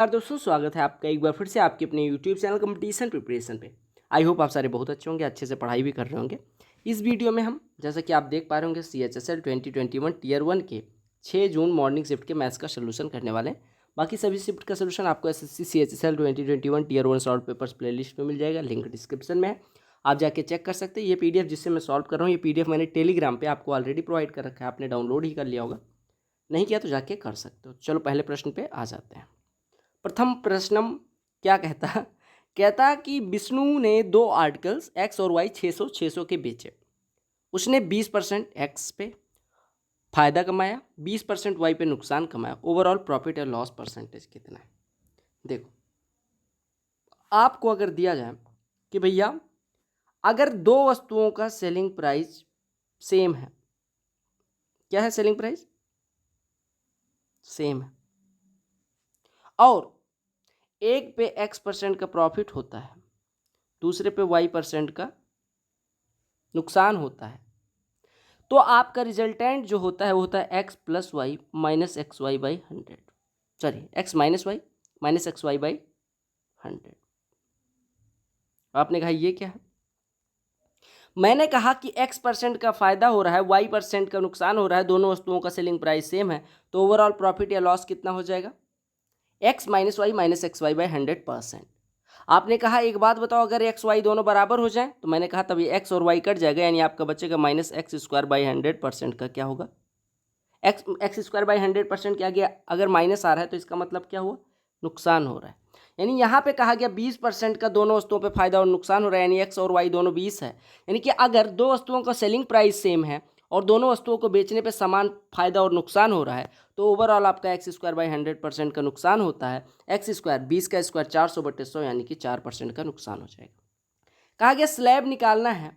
यार दोस्तों, स्वागत है आपका एक बार फिर से आपके अपने यूट्यूब चैनल कंपटीशन प्रिपरेशन पे। आई होप आप सारे बहुत अच्छे होंगे, अच्छे से पढ़ाई भी कर रहे होंगे। इस वीडियो में हम जैसा कि आप देख पा रहे होंगे CHSL 2021 टीयर 1 के 6 जून मॉर्निंग शिफ्ट के मैथ्स का सोल्यूशन करने वाले हैं। बाकी सभी शिफ्ट का सोल्यूशन आपको SSC CHSL 2021 tier 1 solve papers playlist में मिल जाएगा। लिंक डिस्क्रिप्शन में है, आप जाके चेक कर सकते हैं। ये PDF जिससे मैं सॉल्व कर रहा हूँ, ये PDF मैंने टेलीग्राम पर आपको ऑलरेडी प्रोवाइड कर रखा है, आपने डाउनलोड ही कर लिया होगा। नहीं किया तो जाके कर सकते हो। चलो पहले प्रश्न पे आ जाते हैं। प्रथम प्रश्नम क्या कहता कि विष्णु ने दो आर्टिकल्स एक्स और वाई 600 के बेचे। उसने 20% एक्स पे फायदा कमाया, 20% वाई पे नुकसान कमाया। ओवरऑल प्रॉफिट या लॉस परसेंटेज कितना है? देखो, आपको अगर दिया जाए कि भैया अगर दो वस्तुओं का सेलिंग प्राइस सेम है, क्या है सेलिंग प्राइस? सेम है, और एक पे X% का प्रॉफिट होता है, दूसरे पे Y% का नुकसान होता है, तो आपका रिजल्टेंट जो होता है वो होता है x plus y minus x y by 100। चलिए, x minus y minus x y by 100। आपने कहा ये क्या है? मैंने कहा कि X% का फायदा हो रहा है, Y% का नुकसान हो रहा है, दोनों वस्तुओं का सेलिंग प्राइस सेम है, तो ओवरऑल प्रॉफिट या लॉस कितना हो जाएगा? x minus y minus x y by 100%। आपने कहा एक बात बताओ, अगर एक्स वाई दोनों बराबर हो जाए, तो मैंने कहा तब ये एक्स और वाई कट जाएगा, यानी आपका बचेगा माइनस एक्स स्क्वायर बाई 100% का क्या होगा? एक्स स्क्वायर बाई 100% क्या गया? अगर माइनस आ रहा है तो इसका मतलब क्या हुआ? नुकसान हो रहा है। यानी यहाँ पे कहा गया 20% का दोनों वस्तुओं पे फायदा और नुकसान हो रहा है, यानी एक्स और वाई दोनों 20 है। यानी कि अगर दो वस्तुओं का सेलिंग प्राइस सेम है और दोनों वस्तुओं को बेचने पे समान फायदा और नुकसान हो रहा है, तो ओवरऑल आपका एक्स स्क्वायर बाई 100% का नुकसान होता है। एक्स स्क्वायर 20 का स्क्वायर 400/100, यानी कि 4% का नुकसान हो जाएगा। कहा गया स्लैब निकालना है।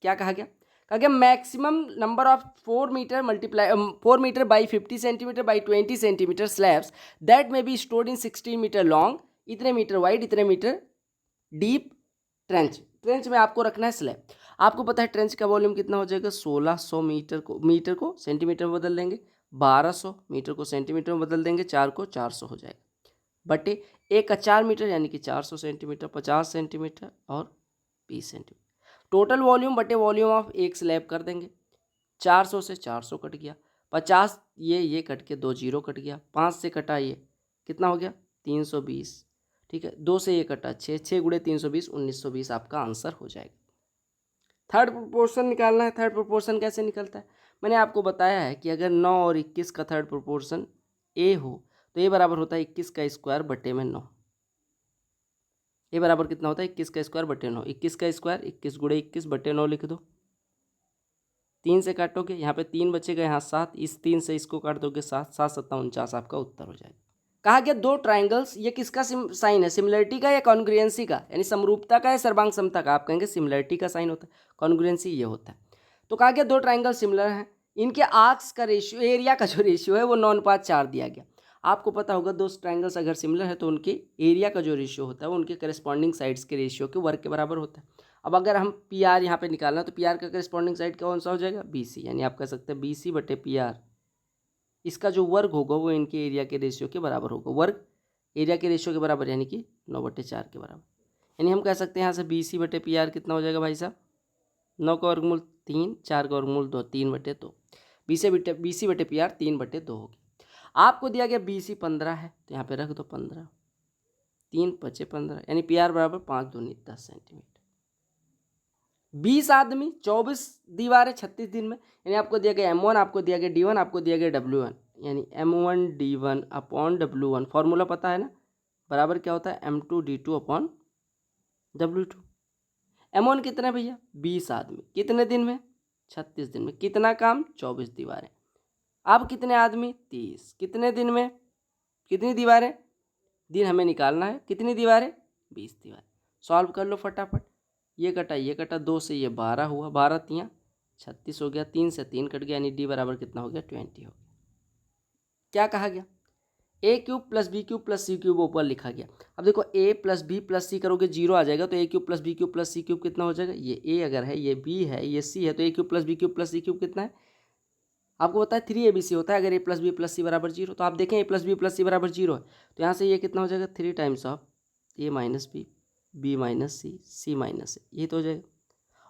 क्या कहा गया? कहा गया maximum number of 4 metre by 50 centimetre by 20 centimetre slabs that में be stored in 16 metre long, इतने मीटर वाइड, इतने मीटर डीप ट्रेंच में आपको रखना है स्लैब। आपको पता है ट्रेंच का वॉल्यूम कितना हो जाएगा? 1600 मीटर को सेंटीमीटर में बदल देंगे, 1200 मीटर को सेंटीमीटर में बदल देंगे, 4 को 400 हो जाएगा, बटे एक का 4 मीटर, यानी कि 400 सेंटीमीटर, 50 सेंटीमीटर और 20 सेंटीमीटर। टोटल वॉल्यूम बटे वॉल्यूम ऑफ एक स्लैब कर देंगे। 400 से 400 कट गया, 50 ये कट के 2 जीरो कट गया, 5 से कटा ये कितना हो गया? 320। ठीक है, 2 से ये कटा 6 गुणे 320 1920 आपका आंसर हो जाएगा। थर्ड प्रोपोर्शन निकालना है। थर्ड प्रोपोर्शन कैसे निकलता है? मैंने आपको बताया है कि अगर 9 और 21 का थर्ड प्रोपोर्शन ए हो तो ये बराबर होता है 21 का स्क्वायर बटे में 9। ये बराबर कितना होता है? 21 का स्क्वायर बटे 9। 21 का स्क्वायर 21 गुणे 21 बटे 9 लिख दो। 3 से काटोगे, यहाँ पे 3 बचेगा, यहाँ 7, इस 3 से इसको काट दोगे 7, 7 7 49 आपका उत्तर हो जाएगा। कहा गया दो ट्राइंगल्स, ये किसका साइन है? सिमिलरिटी का या कॉन्ग्रुएंसी का? यानी समरूपता का या सर्वांग समता का? आप कहेंगे सिमिलरिटी का साइन होता है, कॉन्ग्रुएंसी ये होता है। तो कहा गया दो ट्राइंगल सिमिलर हैं, इनके आर्क्स का रेशियो, एरिया का जो रेशियो है वो 9:4 दिया गया। आपको पता होगा दो ट्राइंगल्स अगर सिमिलर है तो उनके एरिया का जो रेशियो होता है वो उनके करस्पॉन्डिंग साइड्स के रेशियो के वर्ग के बराबर होता है। अब अगर हम पी आर यहाँ पे निकालना, तो पी आर का करस्पॉन्डिंग साइड कौन सा हो जाएगा? BC, यानी आप कह सकते हैं BC बटे PR, इसका जो वर्ग होगा वो इनके एरिया के रेशियो के बराबर होगा। वर्ग एरिया के रेशियो के बराबर, यानी कि 9/4 के बराबर। यानी हम कह सकते हैं यहाँ से BC बटे PR कितना हो जाएगा भाई साहब? 9 का वर्गमूल 3, 4 का वर्गमूल 2, 3/2। BC बटे PR 3/2 होगी। आपको दिया गया BC 15 है, तो यहाँ पे रख दो 15, 3 बचे 15, यानी PR बराबर 5 दूनी 10 सेंटीमीटर। 20 आदमी 24 दीवारें 36 दिन में, यानी आपको दिया गया M1, आपको दिया गया D1, आपको दिया गया W1, यानी M1 D1 upon W1। Formula पता है ना, बराबर क्या होता है? M2 D2 upon W2। M1 कितना है भैया? 20 आदमी, कितने दिन में? 36 दिन में। कितना काम? 24 दीवारें। अब कितने आदमी? 30, कितने दिन में? कितनी दीवारें? दिन हमें निकालना है, कितनी दीवारें? 20 दीवारें। सॉल्व कर लो फटाफट। ये कटा 2 से ये 12 हुआ, 12 तियाँ 36 हो गया, 3 से 3 कट गया, यानी D बराबर कितना हो गया? 20 हो गया। क्या कहा गया? A³ plus B³ plus C³ ऊपर लिखा गया। अब देखो A plus B plus C करोगे 0 आ जाएगा, तो A³ plus B³ plus C³ कितना हो जाएगा? ये A अगर है, ये B है, ये C है, तो A³ plus B³ plus C³ कितना है? आपको पता है 3ABC होता है अगर a प्लस बी प्लस सी बराबर 0। तो आप देखें a प्लस बी प्लस सी बराबर 0 है, तो यहाँ से ये कितना हो जाएगा 3 times of a minus b, b minus c, c minus a, ये तो हो जाएगा।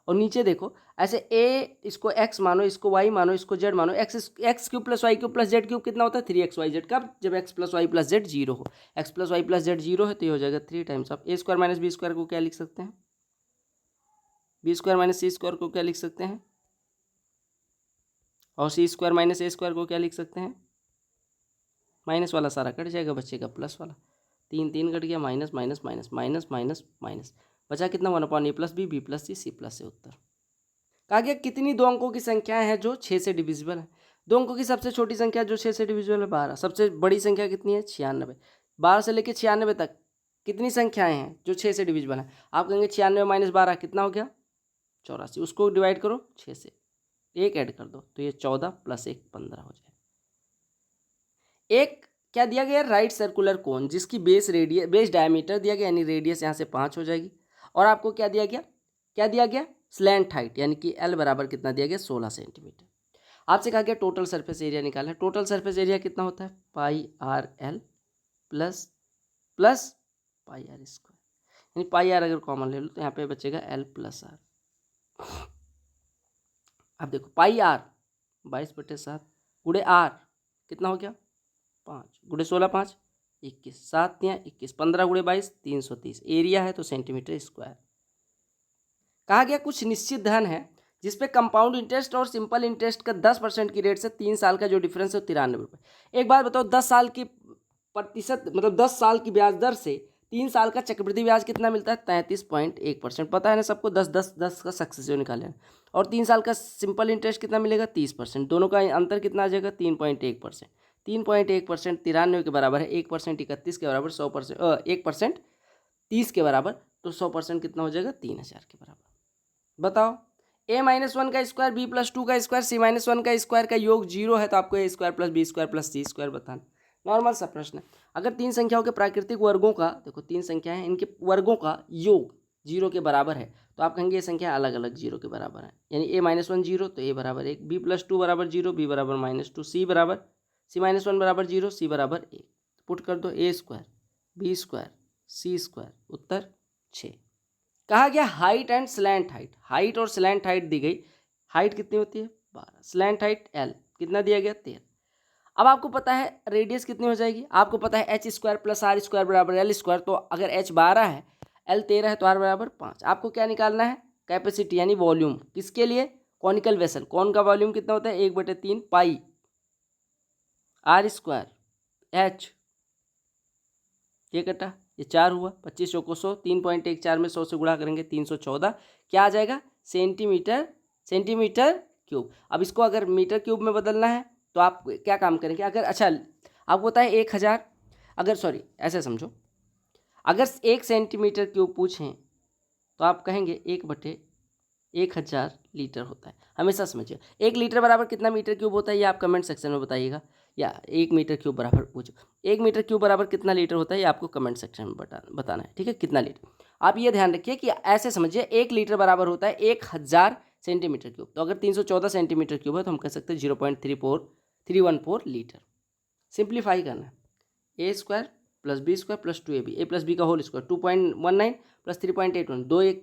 और नीचे देखो ऐसे a इसको x मानो, इसको y मानो, इसको z मानो, x cube plus y cube plus z cube कितना होता है 3xyz। कब? जब x plus y plus z 0 हो। x plus y plus z 0 है तो ये हो जाएगा 3 times of a square minus b square को क्या लिख सकते हैं, b square minus c square को क्या लिख सकते हैं, और c square minus a square को क्या लिख सकते हैं, माइनस वाला सारा कट जाएगा, बचेगा प्लस वाला, 3 3 कट गया, minus minus minus minus minus minus, बचा कितना 1/a plus b, b plus c, c plus a. उत्तर कहा गया कितनी दो अंकों की संख्याएं हैं जो 6 से डिविजिबल है। दो अंकों की सबसे छोटी संख्या जो 6 से डिविजिबल है 12। सबसे बड़ी संख्या कितनी है 96। 12 से लेकर 96 तक कितनी संख्याएं हैं जो 6 से डिविजिबल है। आप कहेंगे 96 माइनस 12 कितना हो गया 84। उसको डिवाइड करो 6 से, एक ऐड कर दो तो ये 14 प्लस 1 15 हो जाए। एक क्या दिया गया राइट सर्कुलर कोन जिसकी बेस डायमीटर दिया गया यानी रेडियस यहाँ से 5 हो जाएगी। और आपको क्या दिया गया स्लैंट हाइट यानी कि एल बराबर कितना दिया गया 16 सेंटीमीटर। आपसे कहा गया टोटल सरफेस एरिया निकालना है। टोटल सरफेस एरिया कितना होता है pi r l plus pi r square, यानी पाई आर अगर कॉमन ले लो तो यहाँ पे बचेगा एल प्लस आर। अब देखो पाई आर 22/7 गुड़े आर कितना हो गया 5 गुड़े 16 5 21, 7 या 21, 15 गुड़े 22 330। एरिया है तो सेंटीमीटर स्क्वायर। कहा गया कुछ निश्चित धन है जिसपे कंपाउंड इंटरेस्ट और सिंपल इंटरेस्ट का 10% की रेट से 3 साल का जो डिफरेंस है 93 रुपये। एक बात बताओ 10 साल की प्रतिशत मतलब 10 साल की ब्याज दर से 3 साल का चक्रवृद्धि ब्याज कितना मिलता है 33.1%। पता है ना सबको 10 का सक्सेसिव निकाले। और 3 साल का सिंपल इंटरेस्ट कितना मिलेगा 30%। दोनों का अंतर कितना आ जाएगा 3.1%। 3.1% 93 के बराबर है, 1% 31 के बराबर, 100% 1% 30 के बराबर, तो 100% कितना हो जाएगा 3000 के बराबर। बताओ a-1 का स्क्वायर b प्लस 2 का स्क्वायर c-1 का स्क्वायर का योग 0 है तो आपको a square plus b square plus c square बताना। नॉर्मल सा प्रश्न है। अगर 3 संख्याओं के प्राकृतिक वर्गों का देखो 3 संख्या है इनके वर्गों का योग 0 के बराबर है तो आप कहेंगे ये संख्या अलग अलग 0 के बराबर है, यानी a-1 0 तो a बराबर 1, b प्लस 2 बराबर 0, b बराबर -2, c-1 बराबर 0, c बराबर 1। पुट कर दो a square b square c square, उत्तर 6। कहा गया height and slant height. Height और स्लैंट हाइट दी गई। हाइट कितनी होती है 12, स्लैंट हाइट एल कितना दिया गया 13। अब आपको पता है रेडियस कितनी हो जाएगी, आपको पता है h square plus r square बराबर एल स्क्वायर। तो अगर एच 12 है एल 13 है तो आर बराबर 5। आपको क्या निकालना है कैपेसिटी यानी वॉल्यूम। किसके लिए कॉनिकल वेसल। कौन का वॉल्यूम कितना होता है 1/3 पाई आर स्क्वायर एच, ये कटा ये 4 हुआ, 25 चौको 100, 3.14 में 100 से गुणा करेंगे 314, क्या आ जाएगा सेंटीमीटर क्यूब। अब इसको अगर मीटर क्यूब में बदलना है तो आप क्या काम करेंगे। अगर अच्छा आपको पता है 1000 अगर सॉरी ऐसे समझो अगर 1 सेंटीमीटर क्यूब पूछें तो आप कहेंगे 1/1000 लीटर होता है। हमेशा समझिए 1 लीटर बराबर कितना मीटर क्यूब होता है ये आप कमेंट सेक्शन में बताइएगा, या 1 मीटर क्यूब बराबर पूछो 1 मीटर क्यूब बराबर कितना लीटर होता है ये आपको कमेंट सेक्शन में बताना है, ठीक है कितना लीटर। आप ये ध्यान रखिए कि ऐसे समझिए 1 लीटर बराबर होता है 1000 सेंटीमीटर क्यूब। तो अगर 314 सेंटीमीटर क्यूब है तो हम कह सकते हैं 0.314 लीटर। सिंप्लीफाई करना है a square plus b square plus 2ab a plus b का होल स्क्वायर 2.19 प्लस 3.81 2 1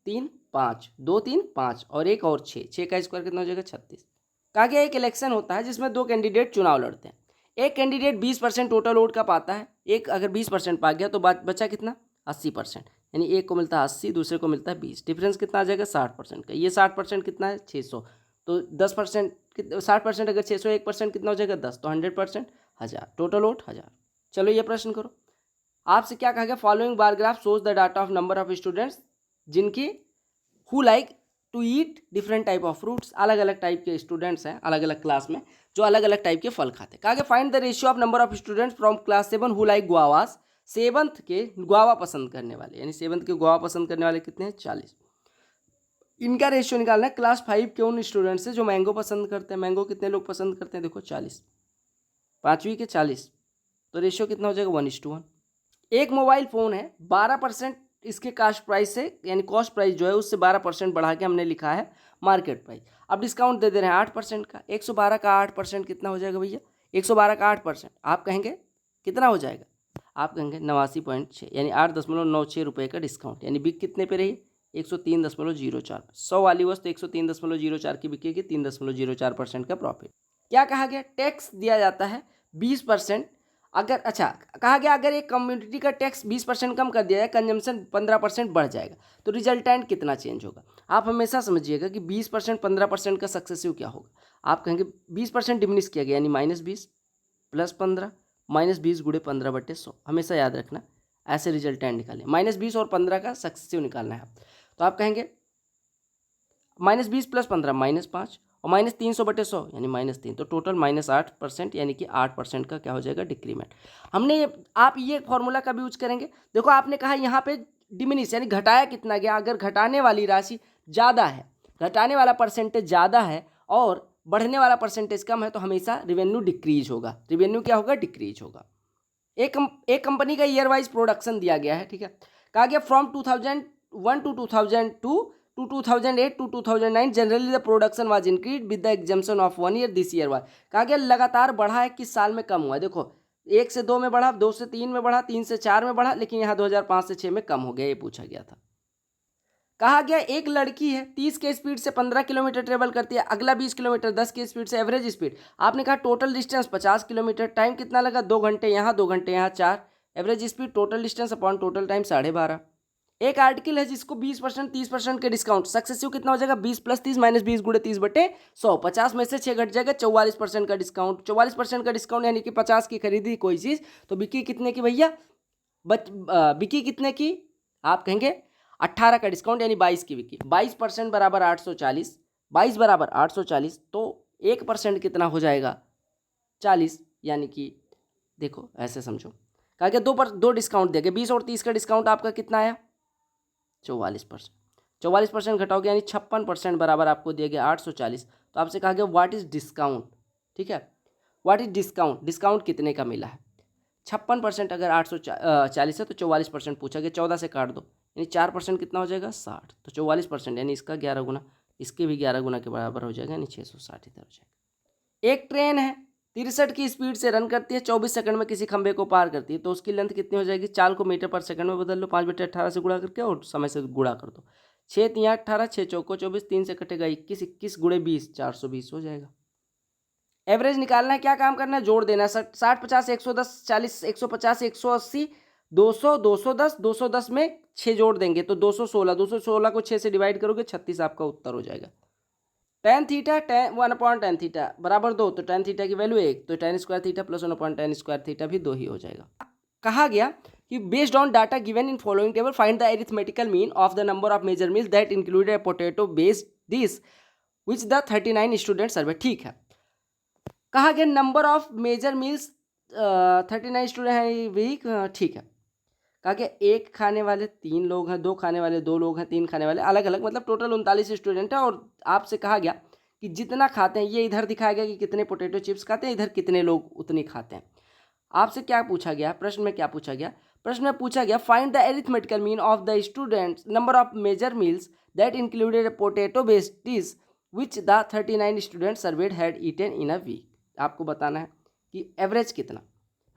3 5 2 3 5 और 1 और 6 का स्क्वायर कितना हो जाएगा 36। कहा गया एक इलेक्शन होता है जिसमें 2 कैंडिडेट चुनाव लड़ते हैं। एक कैंडिडेट 20% टोटल वोट का पाता है, एक अगर 20% पा गया तो बचा कितना 80%, यानी एक को मिलता है 80 दूसरे को मिलता है 20। डिफरेंस कितना आ जाएगा 60% का। ये 60% कितना है 600, तो 10% 60% अगर 600 1% कितना हो जाएगा 10, तो 100% 1000, टोटल वोट 1000। चलो ये प्रश्न करो। आपसे क्या कहा गया following bar graph shows the data of number of students जिनकी who like to eat different type of fruits. अलग अलग टाइप के स्टूडेंट्स हैं अलग अलग क्लास में जो अलग अलग टाइप के फल खाते हैं। कहा गया find the ratio of number of students from class 7 who like guavas. 7th के गुआवा पसंद करने वाले यानी 7th के गुआवा पसंद करने वाले कितने हैं 40। इनका रेशियो निकालना है क्लास 5 के उन स्टूडेंट्स से जो मैंगो पसंद करते हैं। मैंगो कितने लोग पसंद करते हैं देखो 40, 5वीं के 40, तो रेशियो कितना हो जाएगा 1:1। एक मोबाइल फ़ोन है 12% इसके कास्ट प्राइस से यानी कॉस्ट प्राइस जो है उससे 12% बढ़ा के हमने लिखा है मार्केट प्राइस। अब डिस्काउंट दे दे रहे हैं 8% का, 112 का 8% कितना हो जाएगा भैया? 112 का 8% आप कहेंगे कितना हो जाएगा? आप कहेंगे 89.6, यानी 8.96 रुपये का डिस्काउंट, यानी बिक कितने पे रही? 103.04। 100 वाली वस्तु 103.04 की बिकेगी, 3.04% का प्रॉफिट। क्या कहा गया? टैक्स दिया जाता है 20%। अगर अच्छा कहा गया अगर एक कम्युनिटी का टैक्स 20% कम कर दिया जाए, कंजम्पशन 15% बढ़ जाएगा, तो रिजल्टेंट कितना चेंज होगा? आप हमेशा समझिएगा कि 20% 15% का सक्सेसिव क्या होगा। आप कहेंगे 20% डिमिनिश किया गया, यानी -20 + 15 -20 × 15/100, हमेशा याद रखना, ऐसे रिजल्टेंट निकालें। -20 और 15 का सक्सेसिव निकालना है। तो आप कहेंगे -20 + 15 -5 और -300/100 यानी -3, तो टोटल -8%, यानी कि 8% का क्या हो जाएगा? डिक्रीमेंट। हमने आप ये फॉर्मूला कब यूज करेंगे? देखो आपने कहा यहाँ पे डिमिनिश यानी घटाया कितना गया, अगर घटाने वाली राशि ज़्यादा है, घटाने वाला परसेंटेज ज़्यादा है और बढ़ने वाला परसेंटेज कम है, तो हमेशा रिवेन्यू डिक्रीज होगा। रिवेन्यू क्या होगा? डिक्रीज होगा। एक कंपनी का ईयर वाइज प्रोडक्शन दिया गया है, ठीक है। कहा गया from 2001 to 2002 to 2008 to 2009 generally the production was increase with the exemption of 1 year, this year was. कहा गया लगातार बढ़ा है, किस साल में कम हुआ है? देखो 1 से 2 में बढ़ा, 2 से 3 में बढ़ा, 3 से 4 में बढ़ा, लेकिन यहाँ 2005 से 6 में कम हो गया, ये पूछा गया था। कहा गया एक लड़की है 30 के स्पीड से 15 किलोमीटर ट्रेवल करती है, अगला 20 किलोमीटर 10 के स्पीड से एवरेज स्पीड। आपने कहा टोटल डिस्टेंस 50 किलोमीटर, टाइम कितना लगा? 2 घंटे यहाँ, 2 घंटे यहाँ, 4। Average speed total distance upon total time 12.5। एक आर्टिकल है जिसको 20% 30% के डिस्काउंट, सक्सेसिव कितना हो जाएगा? 20 + 30 -20 × 30/100। 50 में से 6 घट जाएगा, 44% का डिस्काउंट। 44% का डिस्काउंट यानी कि 50 की खरीदी कोई चीज़, तो बिकी कितने की भैया? बिकी कितने की? आप कहेंगे 18 का डिस्काउंट यानी 22 की बिकी। 22% बराबर 840, 22 बराबर 840, तो 1% कितना हो जाएगा? 40, यानी कि देखो ऐसे समझो। कहा कि 2 डिस्काउंट देंगे, 20 और 30 का डिस्काउंट आपका कितना आया? 44%। 44% घटाओगे यानी 56% बराबर आपको दिया गया 840। तो आपसे कहा गया व्हाट इज डिस्काउंट, ठीक है, व्हाट इज डिस्काउंट, डिस्काउंट कितने का मिला है? 56% अगर 840 है तो 44% पूछा गया, 14 से काट दो यानी 4% कितना हो जाएगा? 60। तो 44% यानी इसका 11 गुना, इसके भी 11 गुना के बराबर हो जाएगा, यानी 660 इधर हो जाएगा। एक ट्रेन है 63 की स्पीड से रन करती है, 24 सेकंड में किसी खंभे को पार करती है, तो उसकी लेंथ कितनी हो जाएगी? चाल को मीटर पर सेकंड में बदल लो, 5/18 से गुणा करके और समय से गुणा कर दो। 6 × 3 = 18, 6 चौको 24, 3 से कटेगा 21, 21 × 20 420 हो जाएगा। एवरेज निकालना है, क्या काम करना है? जोड़ देना है। 60 50 110 40 150 180 200 210 210 में 6 जोड़ देंगे तो 216, 216 को 6 से डिवाइड करोगे 36 आपका उत्तर हो जाएगा। tan थीटा 1/tan थीटा बराबर 2, तो tan थीटा की वैल्यू 1, तो tan square theta plus 1/tan square theta भी 2 ही हो जाएगा। कहा गया कि based on data given in following table find the arithmetical mean of the number of major meals that included a potato based dish which the 39 student survey. ठीक है, कहा गया number of major meals 39 student है week, ठीक है। कहा गया एक खाने वाले 3 लोग हैं, 2 खाने वाले 2 लोग हैं, 3 खाने वाले अलग अलग, मतलब टोटल 39 स्टूडेंट है। और आपसे कहा गया कि जितना खाते हैं, ये इधर दिखाया गया कि कितने पोटैटो चिप्स खाते हैं, इधर कितने लोग उतनी खाते हैं। आपसे क्या पूछा गया प्रश्न में? क्या पूछा गया प्रश्न में? पूछा गया find the arithmetical mean of the students number of major meals that included a potato based dish which the 39 student surveyed had eaten in a week. आपको बताना है कि एवरेज कितना।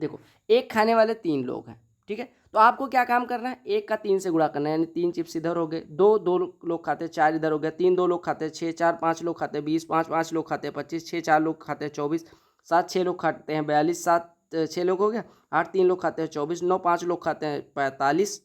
देखो एक खाने वाले 3 लोग हैं, ठीक है, तो आपको क्या काम करना है? 1 का 3 से गुणा करना है, यानी 3 चिप्स इधर हो गए, 2 लोग खाते हैं, 4 इधर हो गया, 3 2 लोग खाते हैं, 6 4 5 लोग खाते हैं, 20 5 लोग खाते हैं, 25 6 4 लोग खाते हैं, 24 7 6 लोग खाते हैं, 42 7 6 लोग हो गया, 8 3 लोग खाते हैं, 24 9 5 लोग खाते हैं, 45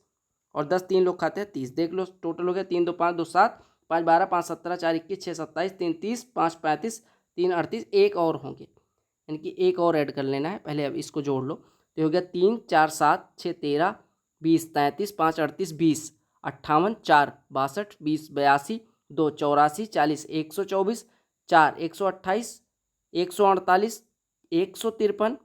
और 10 3 लोग खाते हैं, 30। देख लो टोटल हो गया 3 2 5 2 7 5 12 5 17 4 21 6 27 3 30 5 35 3 38, एक और होंगे, यानी कि एक और ऐड कर लेना है पहले। अब इसको जोड़ लो तो हो गया 3 4 7 6 13 20 33 5 38 20 58 4 62 20 82 2 84 40 124 4 128 148 153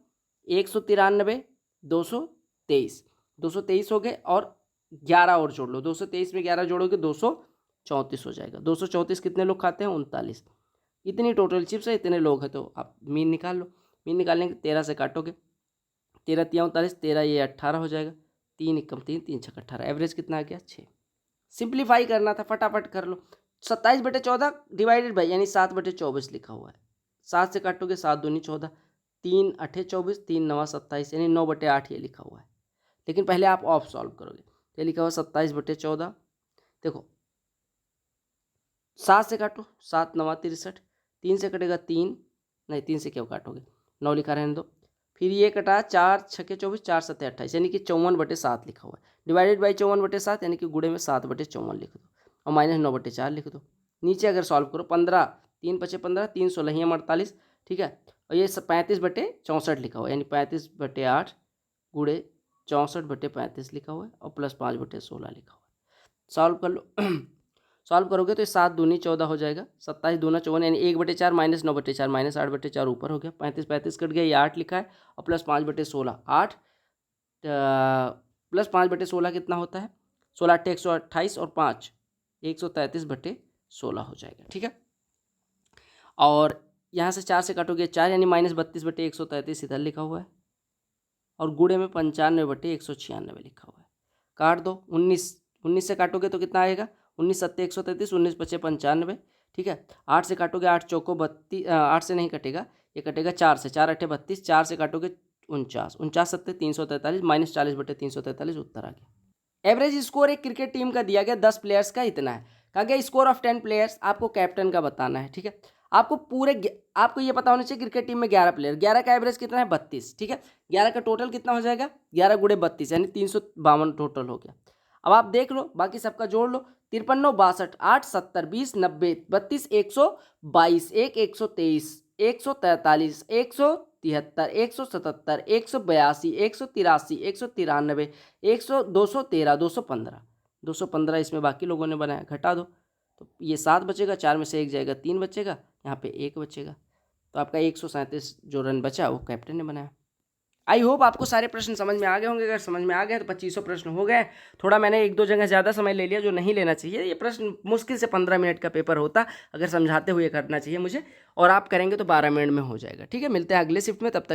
193 223 223 हो गए, और 11 और जोड़ लो, 223 में 11 जोड़ोगे 234 हो जाएगा। 234 कितने लोग खाते हैं? 39। इतनी टोटल चिप्स है, इतने लोग हैं, तो आप मीन निकाल लो। मीन निकालने के 13 से काटोगे, 13 3 39, 13 ये 18 हो जाएगा, 3 एकम 3 3 छक 18, एवरेज कितना आ गया? 6। सिंप्लीफाई करना था, फटाफट कर लो। 27/14 डिवाइडेड बाई यानी 7/24 लिखा हुआ है। 7 से काटोगे 7 दूनी 14, 3 8 24, 3 9 27 यानी 9/8 ये लिखा हुआ है। लेकिन पहले आप ऑफ सॉल्व करोगे। ये लिखा हुआ 27/14। देखो 7 से काटो 7 9 63, 3 से कटेगा 3, नहीं 3 से क्यों काटोगे, 9 लिखा रहने दो। फिर ये कटा 4 6 24, 4 7 28 यानी कि 54/7 लिखा हुआ है। डिवाइडेड बाई 54/7 यानी कि गुणे में 7/54 लिख दो और माइनस 9/4 लिख दो। नीचे अगर सॉल्व करो 15 3 5 15, 3 16 ही 48, ठीक है। और ये 35/64 लिखा हुआ है यानी 35/8 गुणे 64/35 लिखा हुआ है और प्लस 5/16 लिखा हुआ है। सॉल्व कर लो। सॉल्व करोगे तो 7 दूनी 14 हो जाएगा, 27 दूना 54 यानी 1/4 माइनस 9/4 माइनस 8/4 ऊपर हो गया, 35 कट गया, ये 8 लिखा है और प्लस 5/16 8 प्लस 5/16 कितना होता है, 16 8 128 और 5 133/16 हो जाएगा, ठीक है। और यहाँ से 4 से काटोगे 4 यानी माइनस 32/133 इधर लिखा हुआ है और गुणे में 95/196 लिखा हुआ है। काट दो 19 से काटोगे तो कितना आएगा, 19 7 133, 19 5 95, ठीक है। 8 से काटोगे 8 चौको 32, 8 से नहीं कटेगा, ये कटेगा 4 से, 4 8 32, 4 से काटोगे 49, 49 7 343 माइनस 40/343 उत्तर आ गया। एवरेज स्कोर एक क्रिकेट टीम का दिया गया 10 प्लेयर्स का इतना है, कहा गया स्कोर ऑफ 10 प्लेयर्स, आपको कैप्टन का बताना है, ठीक है। आपको ये पता होना चाहिए क्रिकेट टीम में 11 प्लेयर, 11 का एवरेज कितना है 32, ठीक है। 11 का टोटल कितना हो जाएगा 11 गुणे 32 यानी 352 टोटल हो गया। अब आप देख लो बाकी सबका जोड़ लो, 53 62 8 70 20 90 32 122 1 123 143 173 177 182 183 193 100 213 215 इसमें बाकी लोगों ने बनाया, घटा दो तो ये 7 बचेगा, 4 में से 1 जाएगा, 3 बचेगा, यहाँ पे 1 बचेगा, तो आपका 137 जो रन बचा वो कैप्टन ने बनाया। आई होप आपको सारे प्रश्न समझ में आ गए होंगे। अगर समझ में आ गए तो 2500 प्रश्न हो गए। थोड़ा मैंने 1-2 जगह ज़्यादा समय ले लिया जो नहीं लेना चाहिए। ये प्रश्न मुश्किल से 15 मिनट का पेपर होता, अगर समझाते हुए करना चाहिए मुझे, और आप करेंगे तो 12 मिनट में हो जाएगा, ठीक है। मिलते हैं अगले शिफ्ट में, तब तक